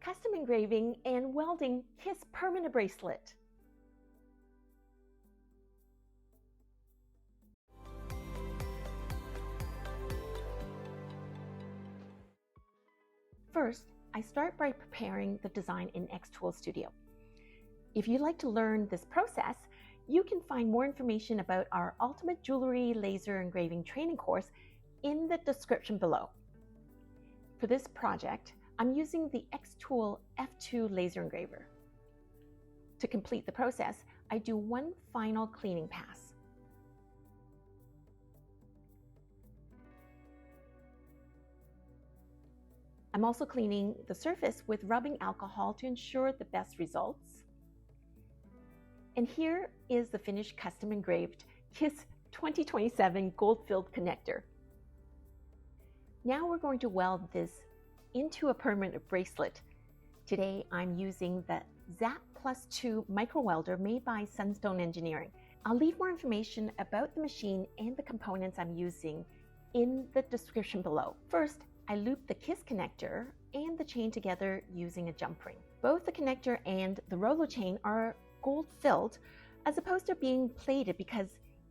custom engraving and welding KISS permanent bracelet. First, I start by preparing the design in xTool Studio. If you'd like to learn this process, you can find more information about our Ultimate Jewelry Laser Engraving training course in the description below. For this project, I'm using the xTool F2 laser engraver. To complete the process, I do one final cleaning pass. I'm also cleaning the surface with rubbing alcohol to ensure the best results. And here is the finished custom engraved KISS 2027 gold-filled connector. Now we're going to weld this into a permanent bracelet. Today I'm using the ZAP Plus 2 micro welder made by Sunstone Engineering. I'll leave more information about the machine and the components I'm using in the description below. First, I loop the KISS connector and the chain together using a jump ring. Both the connector and the Rolo chain are gold filled as opposed to being plated because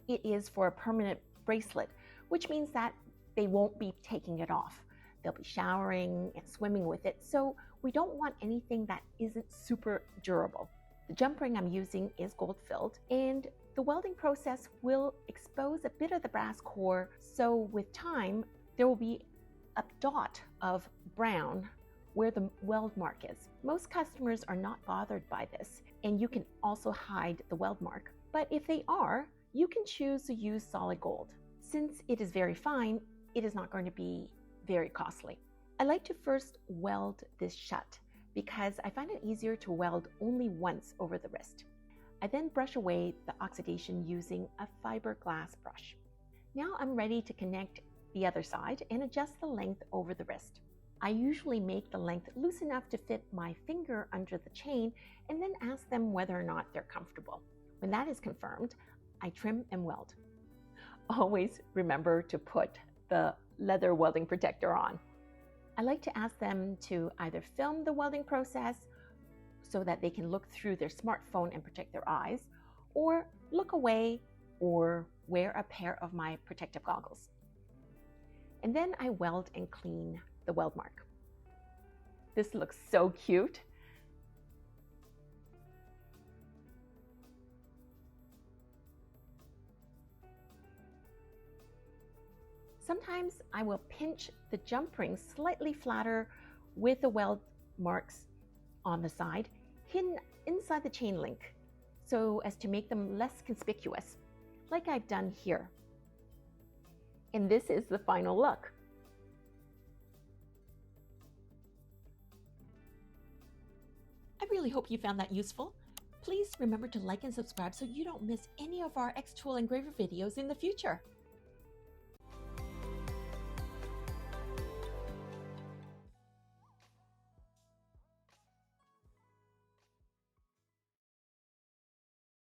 it is for a permanent bracelet, which means that they won't be taking it off. They'll be showering and swimming with it, so we don't want anything that isn't super durable. The jump ring I'm using is gold filled, and the welding process will expose a bit of the brass core, so with time there will be a dot of brown where the weld mark is. Most customers are not bothered by this, and you can also hide the weld mark. But if they are, you can choose to use solid gold. Since it is very fine, it is not going to be very costly. I like to first weld this shut because I find it easier to weld only once over the wrist. I then brush away the oxidation using a fiberglass brush. Now I'm ready to connect the other side and adjust the length over the wrist. I usually make the length loose enough to fit my finger under the chain and then ask them whether or not they're comfortable. When that is confirmed, I trim and weld. Always remember to put the leather welding protector on. I like to ask them to either film the welding process so that they can look through their smartphone and protect their eyes, or look away or wear a pair of my protective goggles. And then I weld and clean the weld mark. This looks so cute. Sometimes I will pinch the jump ring slightly flatter with the weld marks on the side, hidden inside the chain link, so as to make them less conspicuous, like I've done here. And this is the final look. I really hope you found that useful. Please remember to like and subscribe so you don't miss any of our xTool engraver videos in the future.